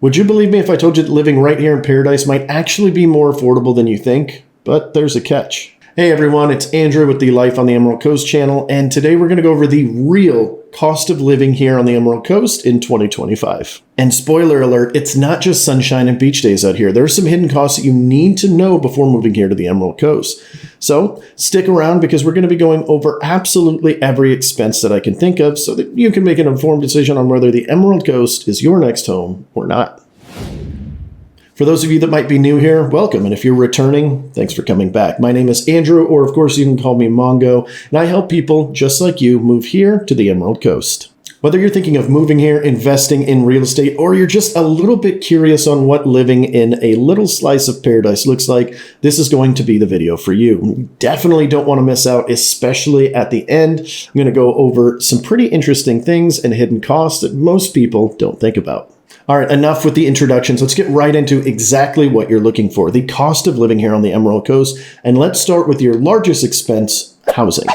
Would you believe me if I told you that living right here in Paradise might actually be more affordable than you think? But there's a catch. Hey everyone, it's Andrew with the Life on the Emerald Coast channel, and today we're going to go over the real cost of living here on the Emerald Coast in 2025. And spoiler alert, it's not just sunshine and beach days out here. There are some hidden costs that you need to know before moving here to the Emerald Coast. So stick around because we're going to be going over absolutely every expense that I can think of so that you can make an informed decision on whether the Emerald Coast is your next home or not. For those of you that might be new here, welcome. And if you're returning, thanks for coming back. My name is Andrew, or of course you can call me Mongo, and I help people just like you move here to the Emerald Coast. Whether you're thinking of moving here, investing in real estate, or you're just a little bit curious on what living in a little slice of paradise looks like, this is going to be the video for you. You definitely don't want to miss out, especially at the end. I'm going to go over some pretty interesting things and hidden costs that most people don't think about. All right, enough with the introductions. Let's get right into exactly what you're looking for, the cost of living here on the Emerald Coast. And let's start with your largest expense, housing.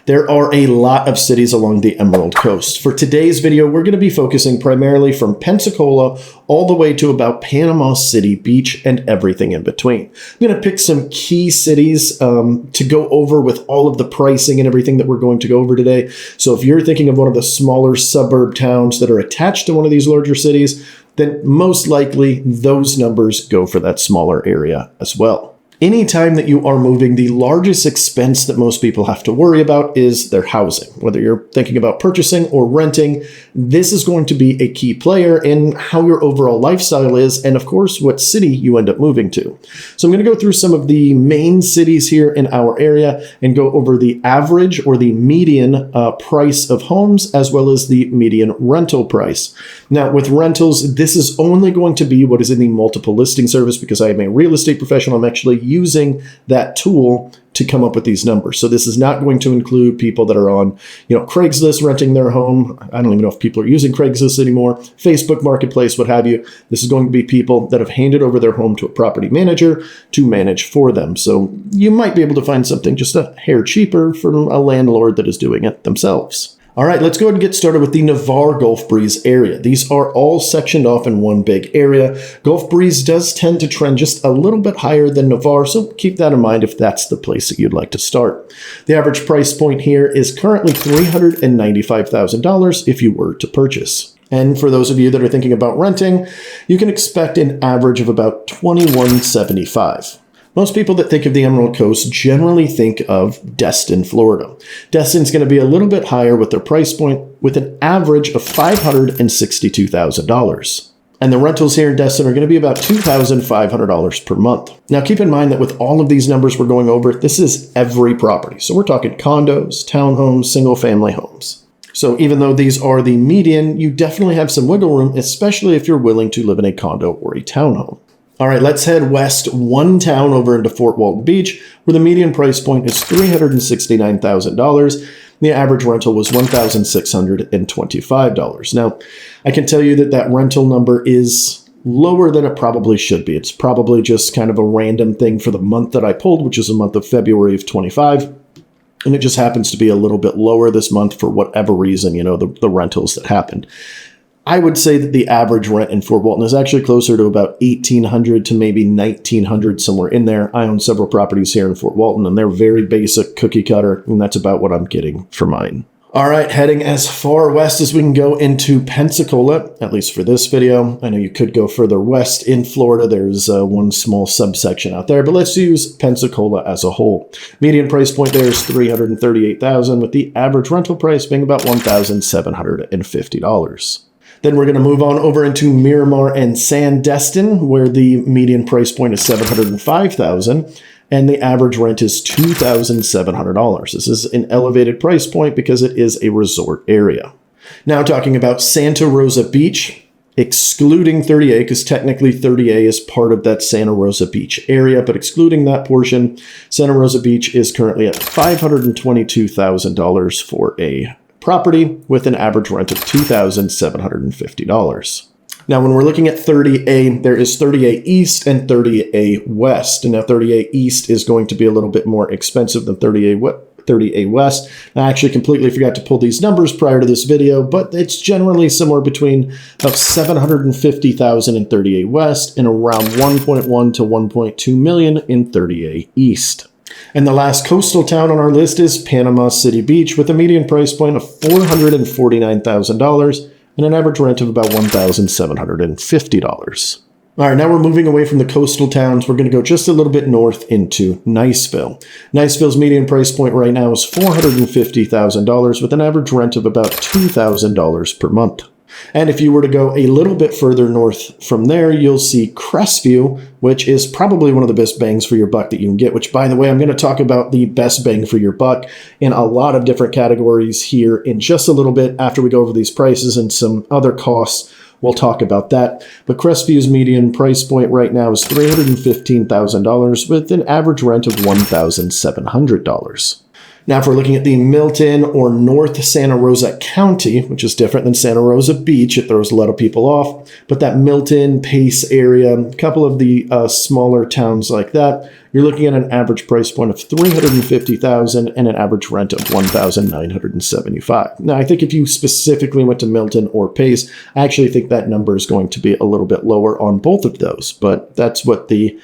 There are a lot of cities along the Emerald Coast. For today's video, we're going to be focusing primarily from Pensacola all the way to about Panama City Beach and everything in between. I'm going to pick some key cities to go over with all of the pricing and everything that we're going to go over today. So if you're thinking of one of the smaller suburb towns that are attached to one of these larger cities, then most likely those numbers go for that smaller area as well. Anytime that you are moving, the largest expense that most people have to worry about is their housing. Whether you're thinking about purchasing or renting, this is going to be a key player in how your overall lifestyle is, and of course, what city you end up moving to. So I'm going to go through some of the main cities here in our area and go over the average or the median price of homes, as well as the median rental price. Now, with rentals, this is only going to be what is in the multiple listing service because I am a real estate professional. I'm actually using that tool to come up with these numbers. So this is not going to include people that are on, Craigslist renting their home. I don't even know if people are using Craigslist anymore, Facebook Marketplace, what have you. This is going to be people that have handed over their home to a property manager to manage for them. So you might be able to find something just a hair cheaper from a landlord that is doing it themselves. All right, let's go ahead and get started with the Navarre Gulf Breeze area. These are all sectioned off in one big area. Gulf Breeze does tend to trend just a little bit higher than Navarre, so keep that in mind if that's the place that you'd like to start. The average price point here is currently $395,000 if you were to purchase. And for those of you that are thinking about renting, you can expect an average of about $2,175. Most people that think of the Emerald Coast generally think of Destin, Florida. Destin's going to be a little bit higher with their price point with an average of $562,000. And the rentals here in Destin are going to be about $2,500 per month. Now keep in mind that with all of these numbers we're going over, this is every property. So we're talking condos, townhomes, single family homes. So even though these are the median, you definitely have some wiggle room, especially if you're willing to live in a condo or a townhome. All right, let's head west one town over into Fort Walton Beach, where the median price point is $369,000. The average rental was $1,625. Now, I can tell you that that rental number is lower than it probably should be. It's probably just kind of a random thing for the month that I pulled, which is the month of February of 25. And it just happens to be a little bit lower this month for whatever reason, the rentals that happened. I would say that the average rent in Fort Walton is actually closer to about $1,800 to maybe $1,900, somewhere in there. I own several properties here in Fort Walton, and they're very basic cookie cutter, and that's about what I'm getting for mine. All right, heading as far west as we can go into Pensacola, at least for this video. I know you could go further west in Florida. There's one small subsection out there, but let's use Pensacola as a whole. Median price point there is $338,000, with the average rental price being about $1,750. Then we're going to move on over into Miramar and Destin, where the median price point is $705,000 and the average rent is $2,700. This is an elevated price point because it is a resort area. Now talking about Santa Rosa Beach, excluding 30A, because technically 30A is part of that Santa Rosa Beach area, but excluding that portion, Santa Rosa Beach is currently at $522,000 for a property with an average rent of $2,750. Now, when we're looking at 30A, there is 30A East and 30A West. And now 30A East is going to be a little bit more expensive than 30A 30A West. I actually completely forgot to pull these numbers prior to this video, but it's generally somewhere between about $750,000 in 30A West and around 1.1 to 1.2 million in 30A East. And the last coastal town on our list is Panama City Beach with a median price point of $449,000 and an average rent of about $1,750. All right, now we're moving away from the coastal towns. We're going to go just a little bit north into Niceville. Niceville's median price point right now is $450,000 with an average rent of about $2,000 per month. And if you were to go a little bit further north from there, you'll see Crestview, which is probably one of the best bangs for your buck that you can get, which, by the way, I'm going to talk about the best bang for your buck in a lot of different categories here in just a little bit after we go over these prices and some other costs. We'll talk about that. But Crestview's median price point right now is $315,000 with an average rent of $1,700. Now, if we're looking at the Milton or North Santa Rosa County, which is different than Santa Rosa Beach, it throws a lot of people off, but that Milton, Pace area, a couple of the smaller towns like that, you're looking at an average price point of $350,000 and an average rent of $1,975. Now, I think if you specifically went to Milton or Pace, I actually think that number is going to be a little bit lower on both of those, but that's what the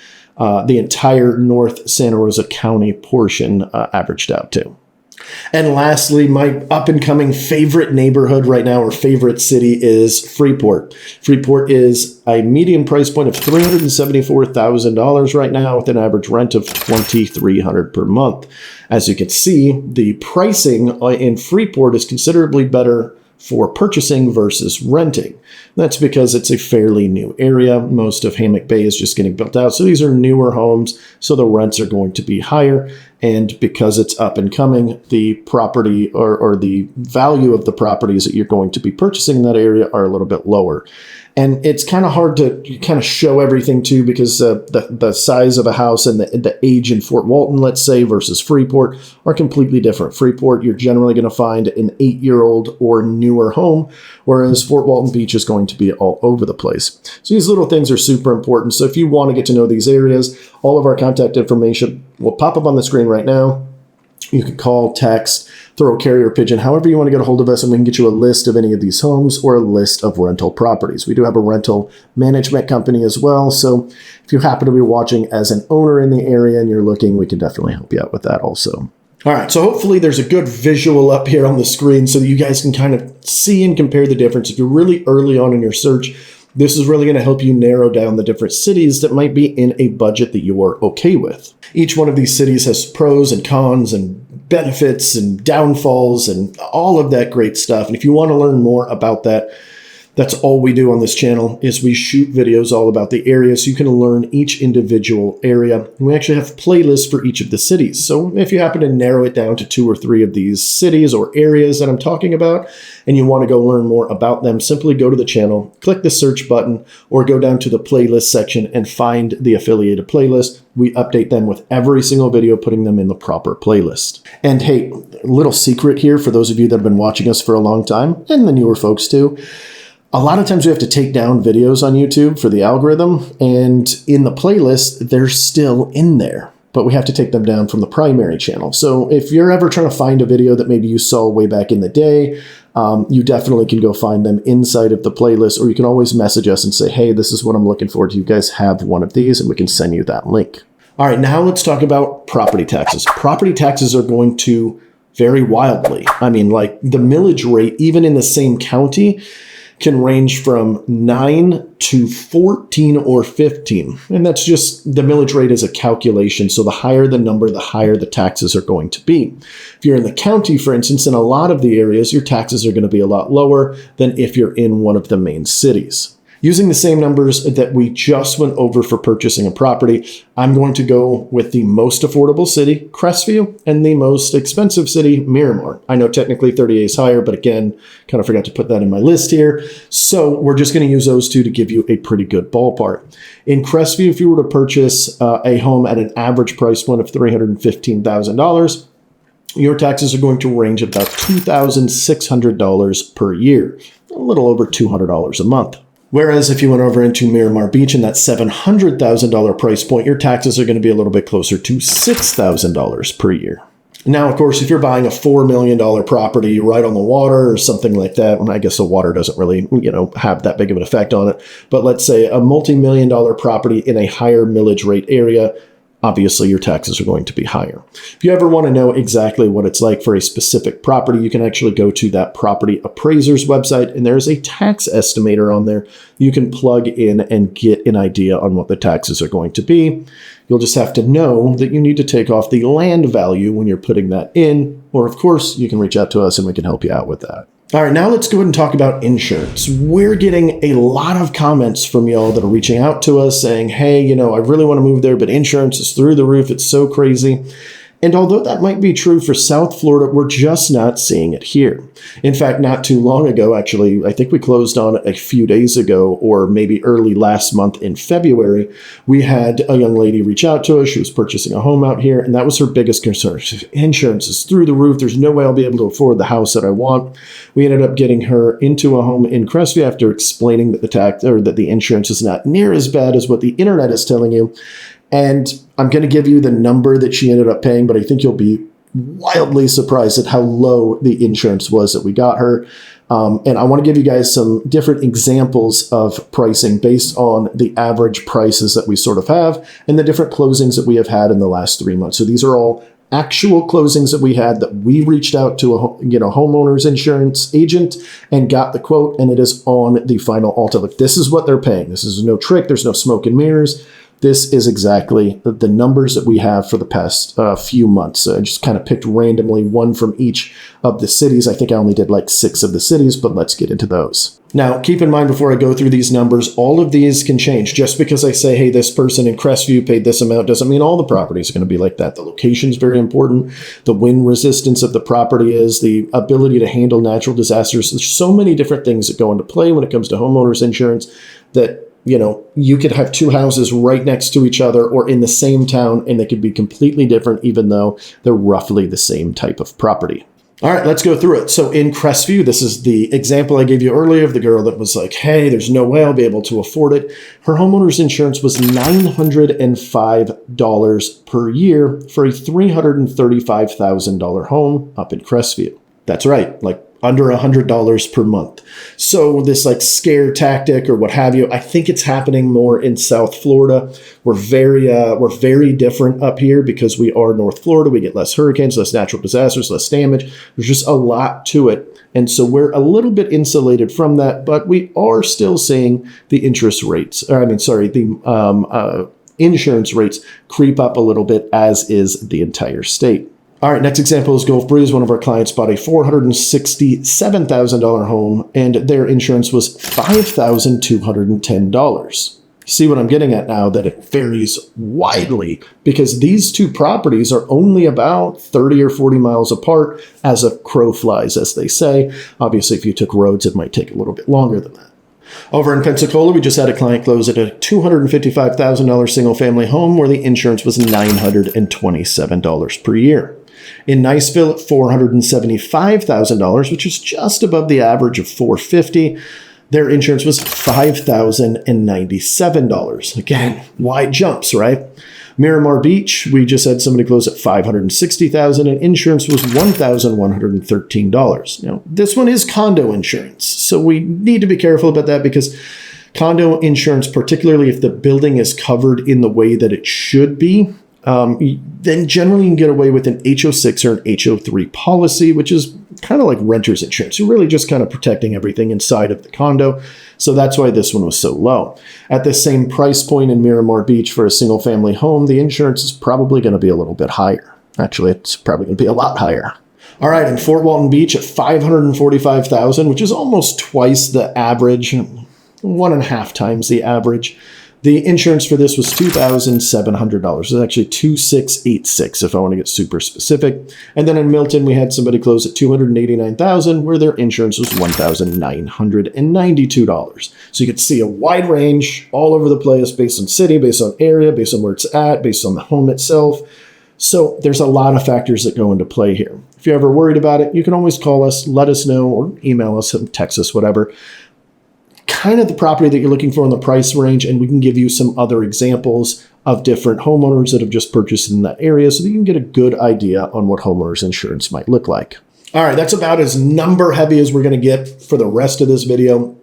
entire North Santa Rosa County portion averaged out to. And lastly, my up-and-coming favorite neighborhood right now, or favorite city, is Freeport. Freeport is a median price point of $374,000 right now with an average rent of $2,300 per month. As you can see, the pricing in Freeport is considerably better for purchasing versus renting. That's because it's a fairly new area. Most of Hammock Bay is just getting built out. So these are newer homes, so the rents are going to be higher. And because it's up and coming, the property or the value of the properties that you're going to be purchasing in that area are a little bit lower. And it's kind of hard to kind of show everything too, because the size of a house and the age in Fort Walton, let's say, versus Freeport are completely different. Freeport, you're generally going to find an 8-year-old or newer home, whereas Fort Walton Beach is going to be all over the place. So these little things are super important. So if you want to get to know these areas, all of our contact information will pop up on the screen right now. You can call, text, throw a carrier pigeon, however you want to get a hold of us, and we can get you a list of any of these homes or a list of rental properties. We do have a rental management company as well, so if you happen to be watching as an owner in the area and you're looking, we can definitely help you out with that also. All right, so hopefully there's a good visual up here on the screen so that you guys can kind of see and compare the difference. If you're really early on in your search, this is really going to help you narrow down the different cities that might be in a budget that you are okay with. Each one of these cities has pros and cons and benefits and downfalls and all of that great stuff. And if you want to learn more about that, that's all we do on this channel is we shoot videos all about the area so you can learn each individual area. And we actually have playlists for each of the cities. So if you happen to narrow it down to 2 or 3 of these cities or areas that I'm talking about, and you want to go learn more about them, simply go to the channel, click the search button, or go down to the playlist section and find the affiliated playlist. We update them with every single video, putting them in the proper playlist. And hey, a little secret here for those of you that have been watching us for a long time, and the newer folks too. A lot of times we have to take down videos on YouTube for the algorithm, and in the playlist, they're still in there, but we have to take them down from the primary channel. So if you're ever trying to find a video that maybe you saw way back in the day, you definitely can go find them inside of the playlist, or you can always message us and say, hey, this is what I'm looking for. Do you guys have one of these? And we can send you that link. All right, now let's talk about property taxes. Property taxes are going to vary wildly. I mean, like the millage rate, even in the same county, can range from 9 to 14 or 15. And that's just, the millage rate is a calculation. So the higher the number, the higher the taxes are going to be. If you're in the county, for instance, in a lot of the areas, your taxes are going to be a lot lower than if you're in one of the main cities. Using the same numbers that we just went over for purchasing a property, I'm going to go with the most affordable city, Crestview, and the most expensive city, Miramar. I know technically 30A is higher, but again, kind of forgot to put that in my list here. So we're just going to use those two to give you a pretty good ballpark. In Crestview, if you were to purchase a home at an average price point of $315,000, your taxes are going to range about $2,600 per year, a little over $200 a month. Whereas if you went over into Miramar Beach and that $700,000 price point, your taxes are going to be a little bit closer to $6,000 per year. Now, of course, if you're buying a $4 million property right on the water or something like that, and I guess the water doesn't really, have that big of an effect on it. But let's say a multi-million dollar property in a higher millage rate area, obviously your taxes are going to be higher. If you ever want to know exactly what it's like for a specific property, you can actually go to that property appraiser's website, and there's a tax estimator on there. You can plug in and get an idea on what the taxes are going to be. You'll just have to know that you need to take off the land value when you're putting that in, or of course, you can reach out to us and we can help you out with that. All right, now let's go ahead and talk about insurance. We're getting a lot of comments from y'all that are reaching out to us saying, hey, I really want to move there, but insurance is through the roof. It's so crazy. And although that might be true for South Florida, we're just not seeing it here. In fact, not too long ago, actually, I think we closed on a few days ago, or maybe early last month in February, we had a young lady reach out to us. She was purchasing a home out here, and that was her biggest concern. Insurance is through the roof. There's no way I'll be able to afford the house that I want. We ended up getting her into a home in Crestview after explaining that the insurance is not near as bad as what the internet is telling you. And I'm going to give you the number that she ended up paying, but I think you'll be wildly surprised at how low the insurance was that we got her. And I want to give you guys some different examples of pricing based on the average prices that we sort of have and the different closings that we have had in the last 3 months. So these are all actual closings that we had that we reached out to a homeowner's insurance agent and got the quote, and it is on the final Alta. Look, this is what they're paying. This is no trick. There's no smoke and mirrors. This is exactly the numbers that we have for the past few months. I just kind of picked randomly one from each of the cities. I think I only did like 6 of the cities, but let's get into those. Now, keep in mind before I go through these numbers, all of these can change. Just because I say, hey, this person in Crestview paid this amount doesn't mean all the properties are going to be like that. The location is very important. The wind resistance of the property is, the ability to handle natural disasters. There's so many different things that go into play when it comes to homeowners insurance that you could have 2 houses right next to each other or in the same town, and they could be completely different, even though they're roughly the same type of property. All right, let's go through it. So in Crestview, this is the example I gave you earlier of the girl that was like, hey, there's no way I'll be able to afford it. Her homeowner's insurance was $905 per year for a $335,000 home up in Crestview. That's right, like under $100 per month. So this like scare tactic or what have you, I think it's happening more in South Florida. We're very different up here because we are North Florida. We get less hurricanes, less natural disasters, less damage. There's just a lot to it. And so we're a little bit insulated from that, but we are still seeing the insurance rates creep up a little bit, as is the entire state. All right, next example is Gulf Breeze. One of our clients bought a $467,000 home, and their insurance was $5,210. See what I'm getting at now? That it varies widely because these 2 properties are only about 30 or 40 miles apart as a crow flies, as they say. Obviously, if you took roads, it might take a little bit longer than that. Over in Pensacola, we just had a client close at a $255,000 single-family home where the insurance was $927 per year. In Niceville, at $475,000, which is just above the average of $450,000, their insurance was $5,097. Again, wide jumps, right? Miramar Beach, we just had somebody close at $560,000 and insurance was $1,113. Now, this one is condo insurance, so we need to be careful about that because condo insurance, particularly if the building is covered in the way that it should be, then generally you can get away with an HO6 or an HO3 policy, which is kind of like renter's insurance. You're really just kind of protecting everything inside of the condo. So that's why this one was so low. At the same price point in Miramar Beach for a single family home, the insurance is probably going to be a little bit higher. Actually, it's probably going to be a lot higher. All right, in Fort Walton Beach at $545,000, which is almost twice the average, 1.5 times the average. The insurance for this was $2,700. It's actually $2,686 if I want to get super specific. And then in Milton, we had somebody close at $289,000 where their insurance was $1,992. So you could see a wide range all over the place based on city, based on area, based on where it's at, based on the home itself. So there's a lot of factors that go into play here. If you're ever worried about it, you can always call us, let us know, or email us, text us, whatever. kind of the property that you're looking for in the price range, and we can give you some other examples of different homeowners that have just purchased in that area so that you can get a good idea on what homeowners insurance might look like. All right, that's about as number heavy as we're going to get for the rest of this video.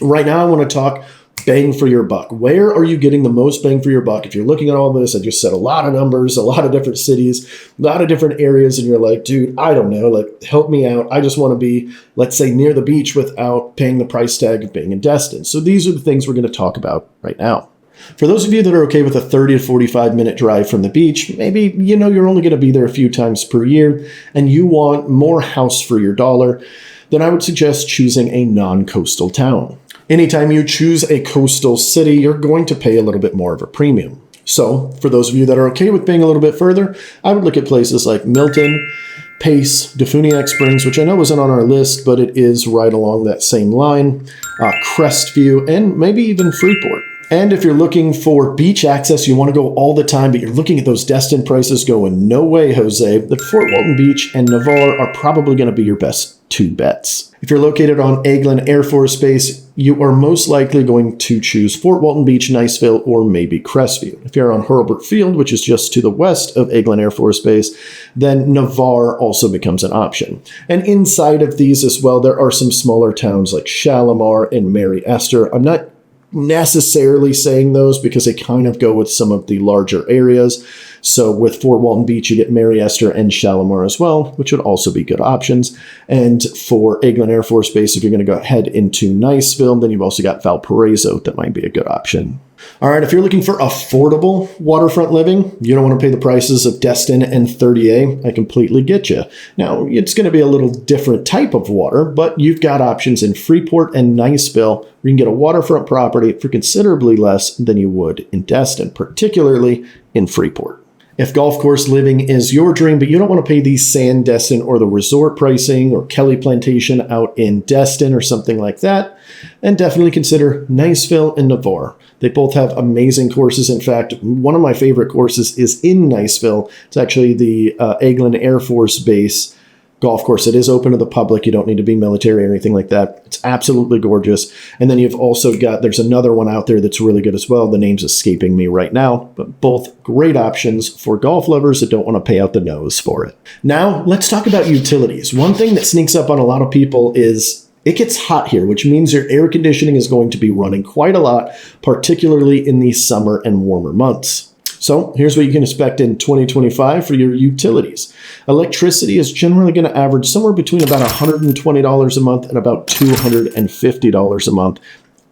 Right now, I want to talk bang for your buck. Where are you getting the most bang for your buck? If you're looking at all this, I just said a lot of numbers, a lot of different cities, a lot of different areas, and you're like, dude, I don't know, like, help me out. I just want to be, let's say, near the beach without paying the price tag of being in Destin. So these are the things we're going to talk about right now. For those of you that are okay with a 30 to 45 minute drive from the beach, maybe you know you're only going to be there a few times per year and you want more house for your dollar, then I would suggest choosing a non-coastal town. Anytime you choose a coastal city, you're going to pay a little bit more of a premium. So for those of you that are okay with paying a little bit further, I would look at places like Milton, Pace, Defuniak Springs, which I know wasn't on our list, but it is right along that same line, Crestview, and maybe even Freeport. And if you're looking for beach access, you want to go all the time, but you're looking at those Destin prices going, no way, Jose, the Fort Walton Beach and Navarre are probably going to be your best two bets. If you're located on Eglin Air Force Base, you are most likely going to choose Fort Walton Beach, Niceville, or maybe Crestview. If you're on Hurlburt Field, which is just to the west of Eglin Air Force Base, then Navarre also becomes an option. And inside of these as well, there are some smaller towns like Shalimar and Mary Esther. I'm not necessarily saying those because they kind of go with some of the larger areas. So with Fort Walton Beach, you get Mary Esther and Shalimar as well, which would also be good options. And for Eglin Air Force Base, if you're going to go head into Niceville, then you've also got Valparaiso that might be a good option. All right, if you're looking for affordable waterfront living, you don't want to pay the prices of Destin and 30A, I completely get you. Now, it's going to be a little different type of water, but you've got options in Freeport and Niceville where you can get a waterfront property for considerably less than you would in Destin, particularly in Freeport. If golf course living is your dream, but you don't want to pay the Sand Destin or the resort pricing or Kelly Plantation out in Destin or something like that, then definitely consider Niceville and Navarre. They both have amazing courses. In fact, one of my favorite courses is in Niceville. It's actually the Eglin Air Force Base golf course. It is open to the public. You don't need to be military or anything like that. It's absolutely gorgeous. And then you've also got, there's another one out there that's really good as well. The name's escaping me right now, but both great options for golf lovers that don't want to pay out the nose for it. Now, let's talk about utilities. One thing that sneaks up on a lot of people is it gets hot here, which means your air conditioning is going to be running quite a lot, particularly in the summer and warmer months. So here's what you can expect in 2025 for your utilities. Electricity is generally going to average somewhere between about $120 a month and about $250 a month.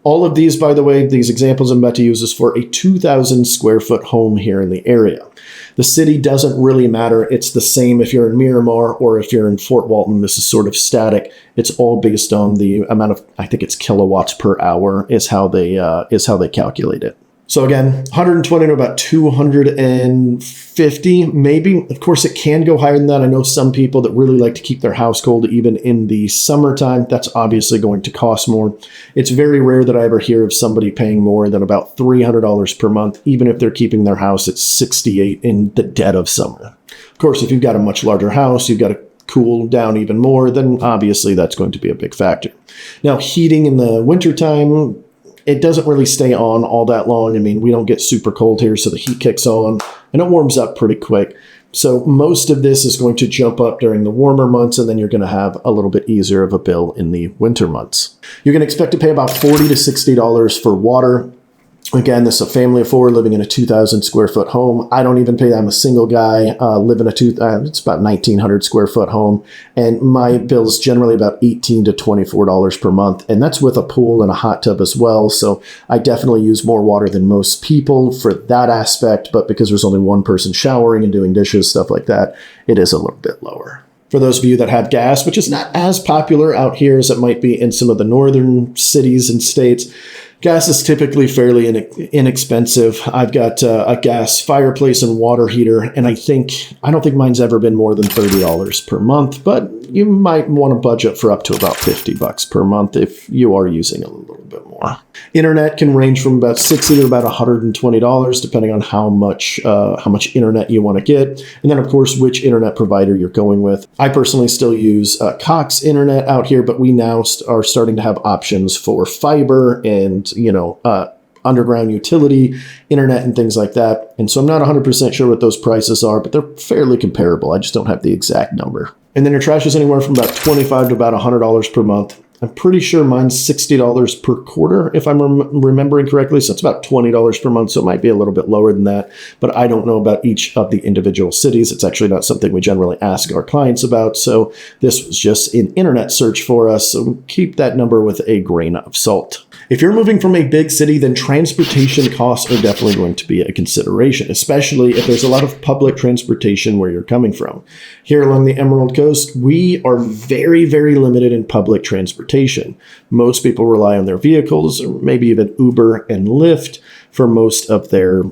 All of these, by the way, these examples I'm about to use is for a 2,000 square foot home here in the area. The city doesn't really matter. It's the same if you're in Miramar or if you're in Fort Walton. This is sort of static. It's all based on the amount of, I think it's kilowatts per hour is how they calculate it. So again, 120 to about 250, maybe. Of course, it can go higher than that. I know some people that really like to keep their house cold even in the summertime. That's obviously going to cost more. It's very rare that I ever hear of somebody paying more than about $300 per month, even if they're keeping their house at 68 in the dead of summer. Of course, if you've got a much larger house, you've got to cool down even more, then obviously that's going to be a big factor. Now, heating in the wintertime, it doesn't really stay on all that long. I mean, we don't get super cold here, so the heat kicks on and it warms up pretty quick. So most of this is going to jump up during the warmer months, and then you're going to have a little bit easier of a bill in the winter months. You're going to expect to pay about $40 to $60 for water. Again, this is a family of four living in a 2,000 square foot home. I don't even pay that. I'm a single guy, live in it's about 1,900 square foot home. And my bill is generally about $18 to $24 per month. And that's with a pool and a hot tub as well. So I definitely use more water than most people for that aspect. But because there's only one person showering and doing dishes, stuff like that, it is a little bit lower. For those of you that have gas, which is not as popular out here as it might be in some of the northern cities and states, gas is typically fairly inexpensive. I've got a gas fireplace and water heater, and I don't think mine's ever been more than $30 per month, but you might want to budget for up to about $50 per month if you are using a little bit more. more. Internet can range from about $60 to about $120, depending on how much internet you want to get. And then, of course, which internet provider you're going with. I personally still use Cox Internet out here, but we now are starting to have options for fiber and, underground utility, internet, and things like that. And so I'm not 100% sure what those prices are, but they're fairly comparable. I just don't have the exact number. And then your trash is anywhere from about $25 to about $100 per month. I'm pretty sure mine's $60 per quarter, if I'm remembering correctly. So it's about $20 per month. So it might be a little bit lower than that. But I don't know about each of the individual cities. It's actually not something we generally ask our clients about. So this was just an internet search for us. So keep that number with a grain of salt. If you're moving from a big city, then transportation costs are definitely going to be a consideration, especially if there's a lot of public transportation where you're coming from. Here along the Emerald Coast, we are very, very limited in public transportation. Most people rely on their vehicles, or maybe even Uber and Lyft for most of their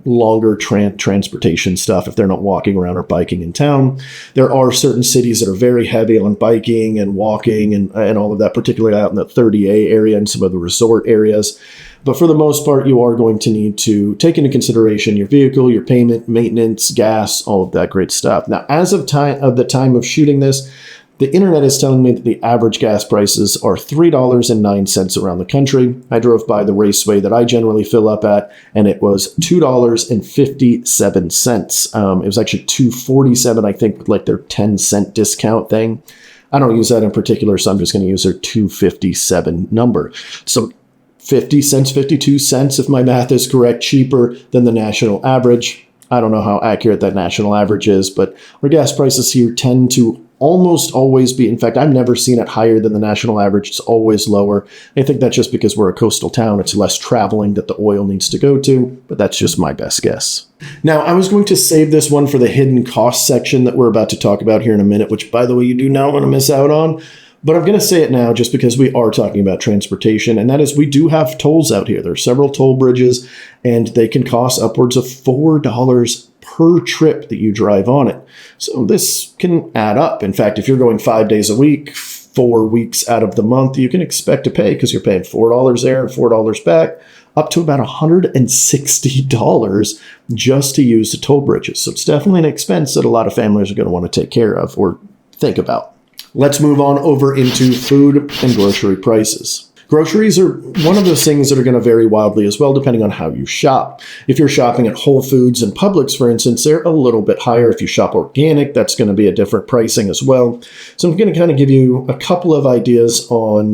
longer transportation stuff if they're not walking around or biking in town. There are certain cities that are very heavy on biking and walking and all of that, particularly out in the 30A area and some of the resort areas. But for the most part, you are going to need to take into consideration your vehicle, your payment, maintenance, gas, all of that great stuff. Now, as of the time of shooting this, the internet is telling me that the average gas prices are $3.09 around the country. I drove by the raceway that I generally fill up at, and it was $2.57. It was actually $2.47, I think, with like their 10-cent discount thing. I don't use that in particular, so I'm just going to use their $2.57 number. So 50 cents, 52 cents, if my math is correct, cheaper than the national average. I don't know how accurate that national average is, but our gas prices here tend to almost always be, in fact, I've never seen it higher than the national average. It's always lower. I think that's just because we're a coastal town. It's less traveling that the oil needs to go to, but that's just my best guess. Now, I was going to save this one for the hidden cost section that we're about to talk about here in a minute, which, by the way, you do not want to miss out on. But I'm going to say it now just because we are talking about transportation, and that is we do have tolls out here. There are several toll bridges, and they can cost upwards of $4 per trip that you drive on it. So this can add up. In fact, if you're going 5 days a week, 4 weeks out of the month, you can expect to pay, because you're paying $4 there and $4 back, up to about $160 just to use the toll bridges. So it's definitely an expense that a lot of families are going to want to take care of or think about. Let's move on over into food and grocery prices. Groceries are one of those things that are going to vary wildly as well, depending on how you shop. If you're shopping at Whole Foods and Publix, for instance, they're a little bit higher. If you shop organic, that's going to be a different pricing as well. So I'm going to kind of give you a couple of ideas on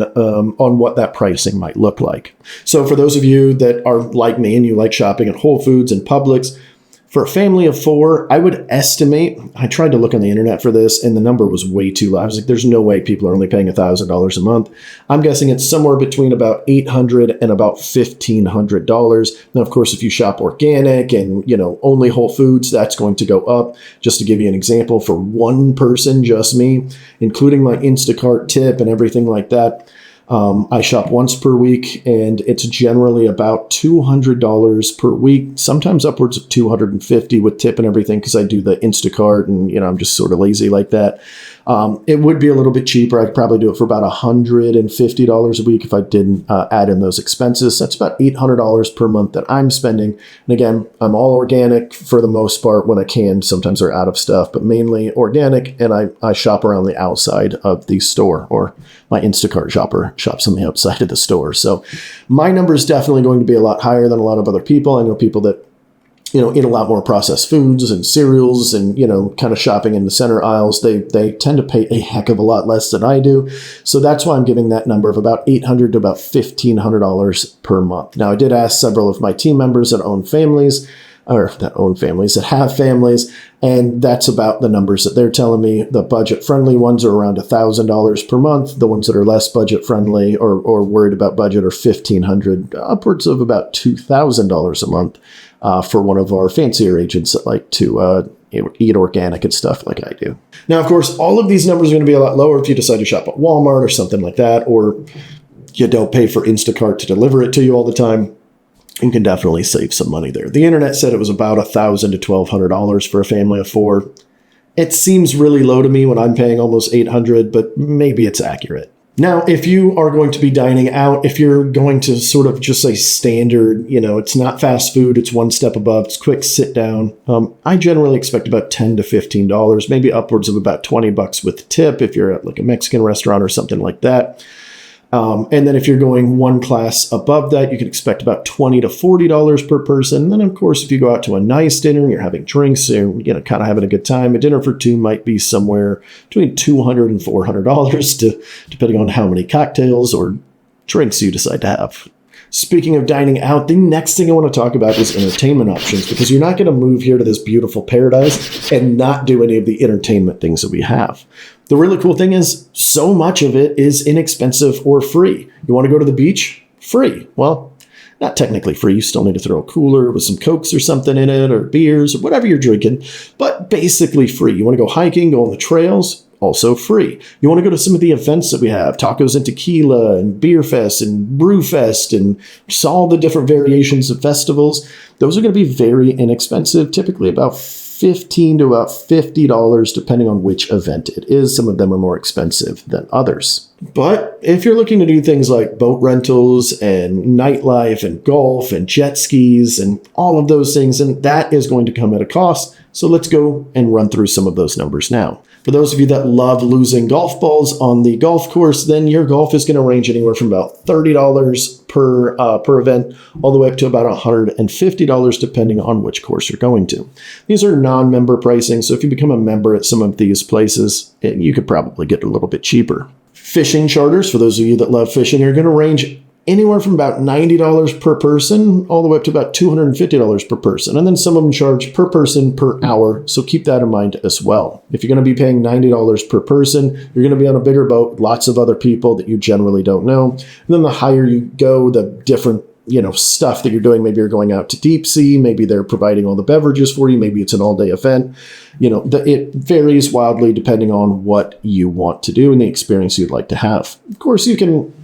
what that pricing might look like. So for those of you that are like me and you like shopping at Whole Foods and Publix, for a family of 4, I would estimate, I tried to look on the internet for this, and the number was way too low. I was like, there's no way people are only paying $1,000 a month. I'm guessing it's somewhere between about $800 and about $1,500. Now, of course, if you shop organic and, only Whole Foods, that's going to go up. Just to give you an example, for one person, just me, including my Instacart tip and everything like that, I shop once per week, and it's generally about $200 per week, sometimes upwards of $250 with tip and everything, because I do the Instacart and, I'm just sort of lazy like that. It would be a little bit cheaper. I could probably do it for about $150 a week if I didn't add in those expenses. That's about $800 per month that I'm spending. And again, I'm all organic for the most part when I can. Sometimes they're out of stuff, but mainly organic. And I shop around the outside of the store, or my Instacart shopper shops on the outside of the store. So my number is definitely going to be a lot higher than a lot of other people. I know people that eat a lot more processed foods and cereals and, kind of shopping in the center aisles. They tend to pay a heck of a lot less than I do. So that's why I'm giving that number of about $800 to about $1,500 per month. Now, I did ask several of my team members that have families, and that's about the numbers that they're telling me. The budget-friendly ones are around $1,000 per month. The ones that are less budget-friendly or worried about budget are $1,500, upwards of about $2,000 a month. For one of our fancier agents that like to eat organic and stuff like I do. Now, of course, all of these numbers are going to be a lot lower if you decide to shop at Walmart or something like that, or you don't pay for Instacart to deliver it to you all the time. You can definitely save some money there. The internet said it was about $1,000 to $1,200 for a family of 4. It seems really low to me when I'm paying almost $800, but maybe it's accurate. Now, if you are going to be dining out, if you're going to sort of just say standard, it's not fast food, it's one step above, it's quick sit down, I generally expect about $10 to $15, maybe upwards of about $20 with tip if you're at like a Mexican restaurant or something like that. And then if you're going one class above that, you can expect about $20 to $40 per person. And then, of course, if you go out to a nice dinner, you're having drinks, and kind of having a good time, a dinner for two might be somewhere between $200 and $400, depending on how many cocktails or drinks you decide to have. Speaking of dining out, the next thing I want to talk about is entertainment options, because you're not going to move here to this beautiful paradise and not do any of the entertainment things that we have. The really cool thing is so much of it is inexpensive or free. You want to go to the beach? Free. Well, not technically free. You still need to throw a cooler with some Cokes or something in it, or beers or whatever you're drinking, but basically free. You want to go hiking, go on the trails? Also free. You want to go to some of the events that we have, Tacos and Tequila and Beer Fest and Brew Fest and just all the different variations of festivals. Those are going to be very inexpensive, typically about $15 to about $50, depending on which event it is. Some of them are more expensive than others. But if you're looking to do things like boat rentals and nightlife and golf and jet skis and all of those things, and that is going to come at a cost. So let's go and run through some of those numbers now. For those of you that love losing golf balls on the golf course, then your golf is going to range anywhere from about $30 per event all the way up to about $150, depending on which course you're going to. These are non-member pricing, so if you become a member at some of these places, you could probably get a little bit cheaper. Fishing charters, for those of you that love fishing, are going to range anywhere from about $90 per person all the way up to about $250 per person. And then some of them charge per person per hour, so keep that in mind as well. If you're going to be paying $90 per person, you're going to be on a bigger boat, lots of other people that you generally don't know. And then the higher you go, the different stuff that you're doing. Maybe you're going out to deep sea, maybe they're providing all the beverages for you, maybe it's an all-day event. It varies wildly depending on what you want to do and the experience you'd like to have. Of course, you can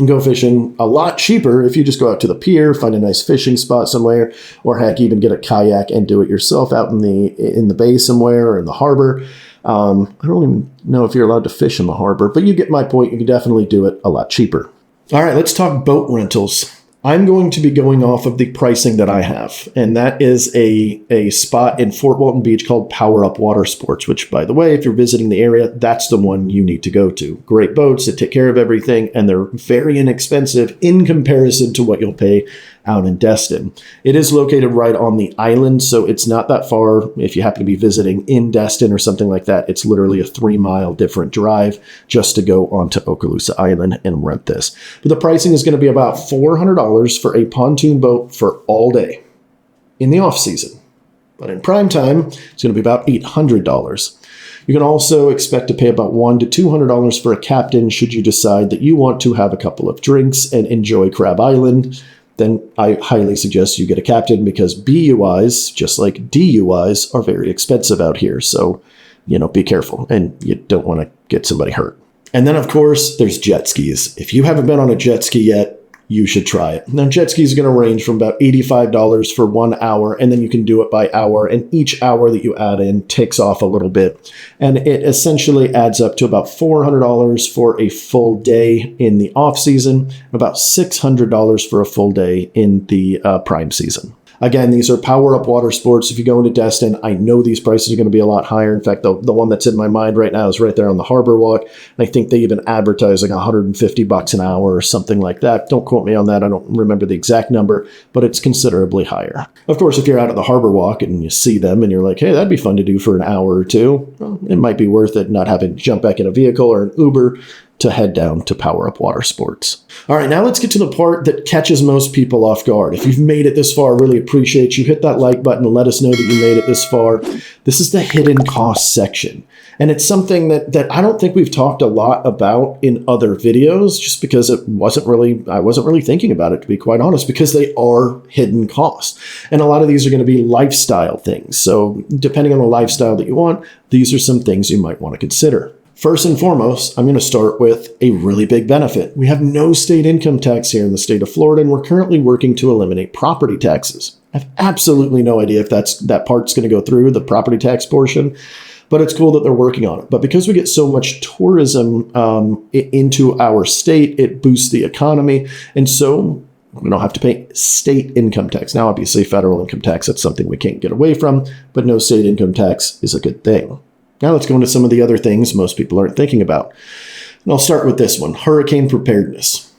go fishing a lot cheaper if you just go out to the pier, find a nice fishing spot somewhere, or heck, even get a kayak and do it yourself out in the bay somewhere or in the harbor. I don't even know if you're allowed to fish in the harbor, but you get my point. You can definitely do it a lot cheaper. All right, let's talk boat rentals. I'm going to be going off of the pricing that I have, and that is a spot in Fort Walton Beach called Power Up Water Sports, which, by the way, if you're visiting the area, that's the one you need to go to. Great boats that take care of everything, and they're very inexpensive in comparison to what you'll pay out in Destin. It is located right on the island, so it's not that far. If you happen to be visiting in Destin or something like that, it's literally a 3-mile different drive just to go onto Okaloosa Island and rent this. But the pricing is going to be about $400 for a pontoon boat for all day in the off season. But in prime time, it's going to be about $800. You can also expect to pay about $100 to $200 for a captain should you decide that you want to have a couple of drinks and enjoy Crab Island. Then I highly suggest you get a captain, because BUIs, just like DUIs, are very expensive out here. So, be careful, and you don't want to get somebody hurt. And then, of course, there's jet skis. If you haven't been on a jet ski yet, you should try it. Now, jet skis are going to range from about $85 for 1 hour, and then you can do it by hour, and each hour that you add in takes off a little bit. And it essentially adds up to about $400 for a full day in the off season, about $600 for a full day in the prime season. Again, these are Power Up Water Sports. If you go into Destin, I know these prices are going to be a lot higher. In fact, the one that's in my mind right now is right there on the Harbor Walk. And I think they even advertise like $150 an hour or something like that. Don't quote me on that. I don't remember the exact number, but it's considerably higher. Of course, if you're out at the Harbor Walk and you see them and you're like, hey, that'd be fun to do for an hour or two, well, it might be worth it not having to jump back in a vehicle or an Uber to head down to Power Up Water Sports. All right, now let's get to the part that catches most people off guard. If you've made it this far, I really appreciate you. Hit that like button and let us know that you made it this far. This is the hidden cost section. And it's something that I don't think we've talked a lot about in other videos, just because I wasn't really thinking about it, to be quite honest, because they are hidden costs. And a lot of these are going to be lifestyle things. So depending on the lifestyle that you want, these are some things you might want to consider. First and foremost, I'm going to start with a really big benefit. We have no state income tax here in the state of Florida, and we're currently working to eliminate property taxes. I have absolutely no idea if that part's going to go through, the property tax portion. But it's cool that they're working on it. But because we get so much tourism into our state, it boosts the economy. And so we don't have to pay state income tax. Now, obviously, federal income tax, that's something we can't get away from, but no state income tax is a good thing. Now let's go into some of the other things most people aren't thinking about. And I'll start with this one, hurricane preparedness.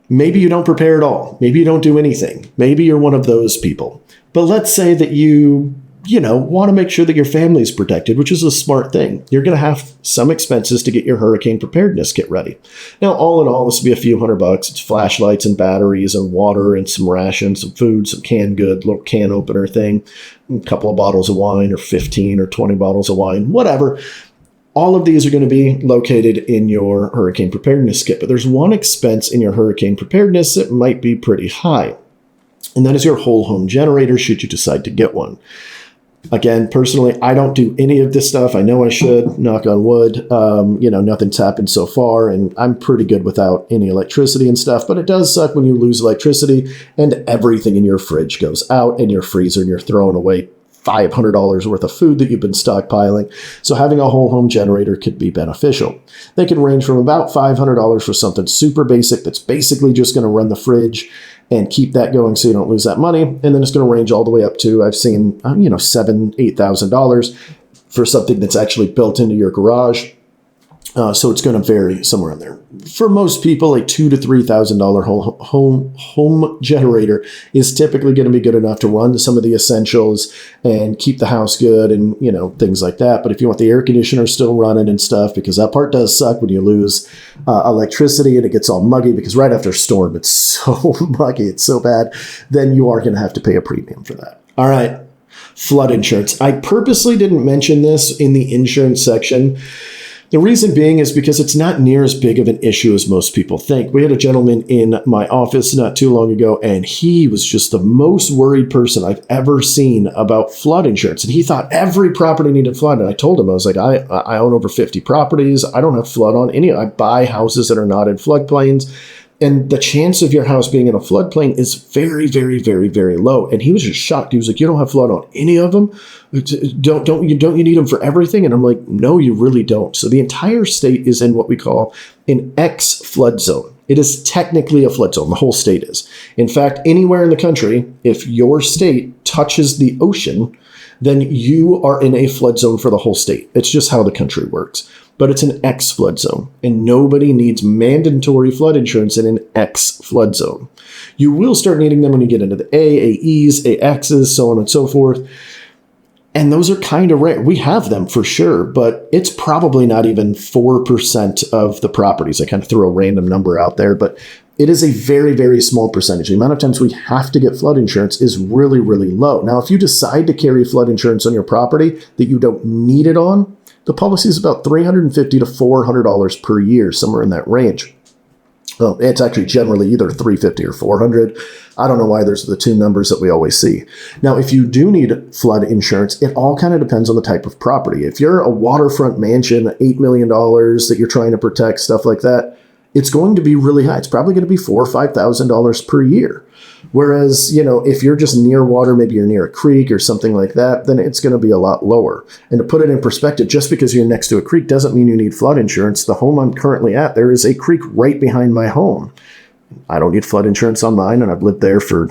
Maybe you don't prepare at all. Maybe you don't do anything. Maybe you're one of those people. But let's say that you want to make sure that your family is protected, which is a smart thing. You're going to have some expenses to get your hurricane preparedness kit ready. Now, all in all, this will be a few $100. It's flashlights and batteries and water and some rations, some food, some canned good, little can opener thing, a couple of bottles of wine or 15 or 20 bottles of wine, whatever. All of these are going to be located in your hurricane preparedness kit. But there's one expense in your hurricane preparedness that might be pretty high. And that is your whole home generator, should you decide to get one. Again, personally, I don't do any of this stuff. I know I should, knock on wood. Nothing's happened so far, and I'm pretty good without any electricity and stuff, but it does suck when you lose electricity and everything in your fridge goes out and your freezer and you're throwing away $500 worth of food that you've been stockpiling. So having a whole home generator could be beneficial. They can range from about $500 for something super basic that's basically just going to run the fridge and keep that going so you don't lose that money. And then it's going to range all the way up to, I've seen, $7,000, $8,000 for something that's actually built into your garage. So it's going to vary somewhere in there. For most people, a $2,000 to $3,000 home generator is typically going to be good enough to run some of the essentials and keep the house good and, things like that. But if you want the air conditioner still running and stuff, because that part does suck when you lose electricity and it gets all muggy, because right after a storm, it's so muggy, it's so bad, then you are going to have to pay a premium for that. All right, flood insurance. I purposely didn't mention this in the insurance section. The reason being is because it's not near as big of an issue as most people think. We had a gentleman in my office not too long ago, and he was just the most worried person I've ever seen about flood insurance. And he thought every property needed flood. And I told him, I was like, I own over 50 properties. I don't have flood on any. I buy houses that are not in floodplains. And the chance of your house being in a floodplain is very, very, very, very low. And he was just shocked. He was like, you don't have flood on any of them? Don't you need them for everything? And I'm like, no, you really don't. So the entire state is in what we call an X flood zone. It is technically a flood zone. The whole state is. In fact, anywhere in the country, if your state touches the ocean, then you are in a flood zone for the whole state. It's just how the country works. But it's an X flood zone, and nobody needs mandatory flood insurance in an X flood zone. You will start needing them when you get into the A, AEs, AXs, so on and so forth. And those are kind of rare. We have them for sure, but it's probably not even 4% of the properties. I kind of threw a random number out there, but it is a very, very small percentage. The amount of times we have to get flood insurance is really, really low. Now, if you decide to carry flood insurance on your property that you don't need it on, the policy is about $350 to $400 per year, somewhere in that range. Well, it's actually generally either $350 or $400. I don't know why there's the two numbers that we always see. Now, if you do need flood insurance, it all kind of depends on the type of property. If you're a waterfront mansion, $8 million that you're trying to protect, stuff like that, it's going to be really high. It's probably going to be $4,000 or $5,000 per year. Whereas, if you're just near water, maybe you're near a creek or something like that, then it's going to be a lot lower. And to put it in perspective, just because you're next to a creek doesn't mean you need flood insurance. The home I'm currently at, there is a creek right behind my home. I don't need flood insurance on mine, and I've lived there for,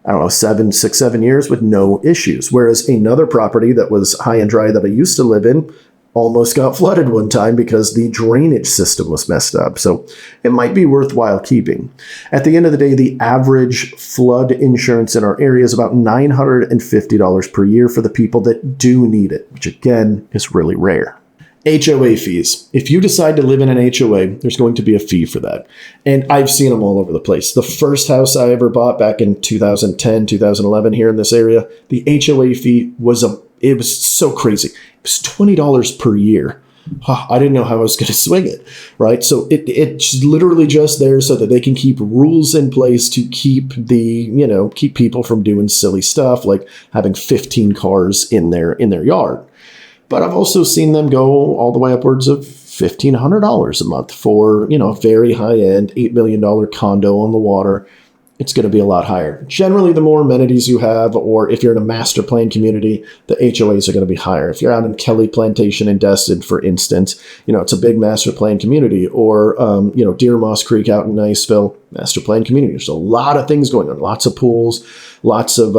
7 years with no issues. Whereas another property that was high and dry that I used to live in almost got flooded one time because the drainage system was messed up. So it might be worthwhile keeping. At the end of the day, the average flood insurance in our area is about $950 per year for the people that do need it, which again is really rare. HOA fees. If you decide to live in an HOA, there's going to be a fee for that. And I've seen them all over the place. The first house I ever bought back in 2010, 2011 here in this area, the HOA fee was it was so crazy. It was $20 per year. I didn't know how I was going to swing it, right? So it's literally just there so that they can keep rules in place to keep keep people from doing silly stuff like having 15 cars in their yard. But I've also seen them go all the way upwards of $1,500 a month for, a very high-end $8 million condo on the water. it's going to be a lot higher. Generally, the more amenities you have, or if you're in a master plan community, the HOAs are going to be higher. If you're out in Kelly Plantation in Destin, for instance, it's a big master plan community, or, Deer Moss Creek out in Niceville, master plan community. There's a lot of things going on, lots of pools, lots of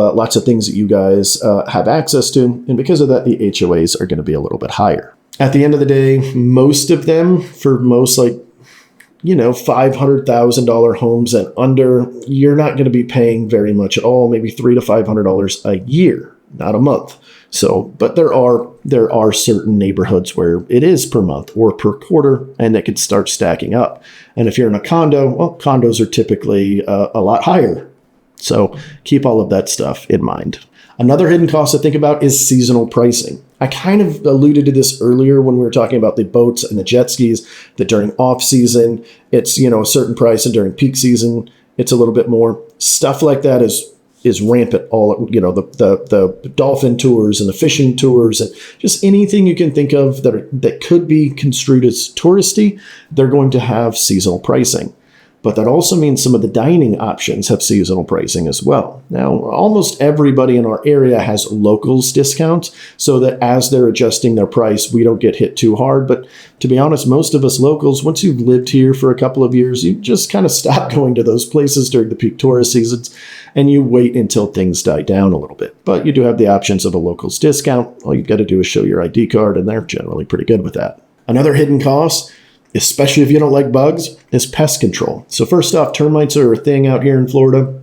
things that you guys have access to. And because of that, the HOAs are going to be a little bit higher. At the end of the day, most of them, for most $500,000 homes and under, you're not going to be paying very much at all, maybe $300 to $500 a year, not a month. So, but there are certain neighborhoods where it is per month or per quarter, and that could start stacking up. And if you're in a condo, well, condos are typically a lot higher. So keep all of that stuff in mind. Another hidden cost to think about is seasonal pricing. I kind of alluded to this earlier when we were talking about the boats and the jet skis, that during off season, it's, a certain price, and during peak season, it's a little bit more. Stuff like that is rampant. All, the dolphin tours and the fishing tours and just anything you can think of that could be construed as touristy, they're going to have seasonal pricing. But that also means some of the dining options have seasonal pricing as well. Now, almost everybody in our area has locals discounts, so that as they're adjusting their price, we don't get hit too hard. But to be honest, most of us locals, once you've lived here for a couple of years, you just kind of stop going to those places during the peak tourist seasons, and you wait until things die down a little bit. But you do have the options of a locals discount. All you've got to do is show your ID card, and they're generally pretty good with that. Another hidden cost, especially if you don't like bugs, is pest control. So first off, termites are a thing out here in Florida.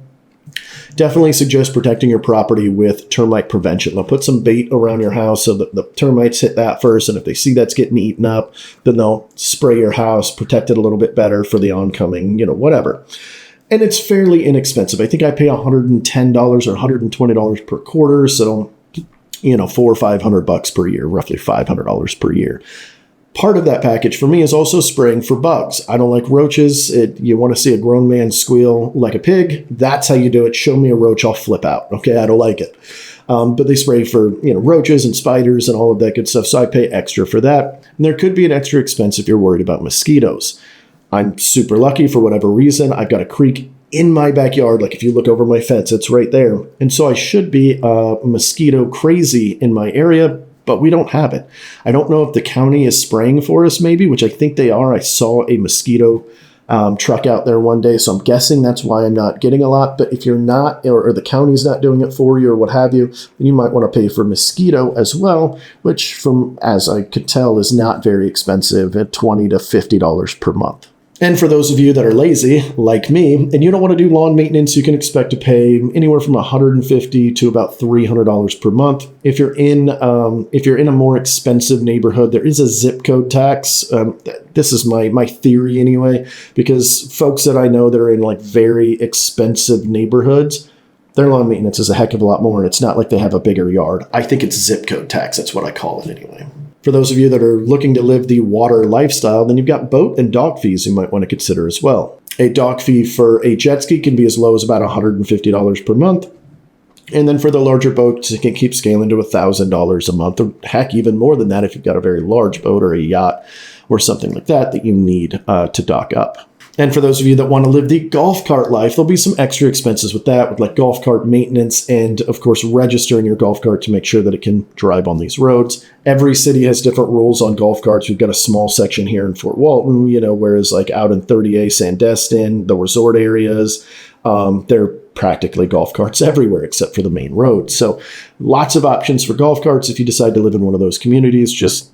Definitely suggest protecting your property with termite prevention. They'll put some bait around your house so that the termites hit that first, and if they see that's getting eaten up, then they'll spray your house, protect it a little bit better for the oncoming, whatever. And it's fairly inexpensive. I think I pay $110 or $120 per quarter, so $400 or $500 per year, roughly $500 per year. Part of that package for me is also spraying for bugs. I don't like roaches. You want to see a grown man squeal like a pig, that's how you do it. Show me a roach, I'll flip out. Okay, I don't like it. But they spray for roaches and spiders and all of that good stuff, so I pay extra for that. And there could be an extra expense if you're worried about mosquitoes. I'm super lucky for whatever reason. I've got a creek in my backyard. Like if you look over my fence, it's right there. And so I should be mosquito crazy in my area, but we don't have it. I don't know if the county is spraying for us maybe, which I think they are. I saw a mosquito truck out there one day, so I'm guessing that's why I'm not getting a lot. But if you're not, or the county's not doing it for you or what have you, then you might want to pay for mosquito as well, which from, as I could tell, is not very expensive at $20 to $50 per month. And for those of you that are lazy, like me, and you don't want to do lawn maintenance, you can expect to pay anywhere from $150 to about $300 per month. If you're in a more expensive neighborhood, there is a zip code tax. This is my theory anyway, because folks that I know that are in like very expensive neighborhoods, their lawn maintenance is a heck of a lot more, and it's not like they have a bigger yard. I think it's zip code tax. That's what I call it anyway. For those of you that are looking to live the water lifestyle, then you've got boat and dock fees you might want to consider as well. A dock fee for a jet ski can be as low as about $150 per month. And then for the larger boats, it can keep scaling to $1,000 a month, or heck, even more than that if you've got a very large boat or a yacht or something like that you need to dock up. And for those of you that want to live the golf cart life, there'll be some extra expenses with that, with like golf cart maintenance and, of course, registering your golf cart to make sure that it can drive on these roads. Every city has different rules on golf carts. We've got a small section here in Fort Walton, whereas like out in 30A, Sandestin, the resort areas, they're practically golf carts everywhere except for the main road. So lots of options for golf carts if you decide to live in one of those communities. Just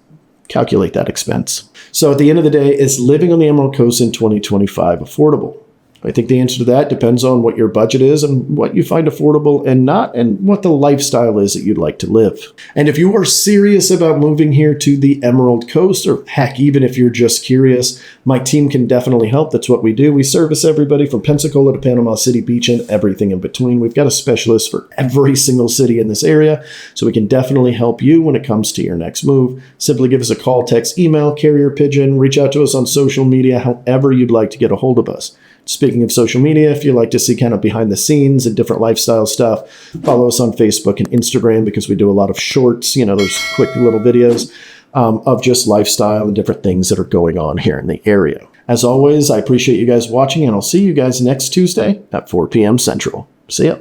calculate that expense. So at the end of the day, is living on the Emerald Coast in 2025 affordable? I think the answer to that depends on what your budget is and what you find affordable and not, and what the lifestyle is that you'd like to live. And if you are serious about moving here to the Emerald Coast, or heck, even if you're just curious, my team can definitely help. That's what we do. We service everybody from Pensacola to Panama City Beach and everything in between. We've got a specialist for every single city in this area, so we can definitely help you when it comes to your next move. Simply give us a call, text, email, carrier pigeon, reach out to us on social media, however you'd like to get a hold of us. Speaking of social media, if you like to see kind of behind the scenes and different lifestyle stuff, follow us on Facebook and Instagram, because we do a lot of shorts, those quick little videos of just lifestyle and different things that are going on here in the area. As always, I appreciate you guys watching, and I'll see you guys next Tuesday at 4 p.m. Central. See ya.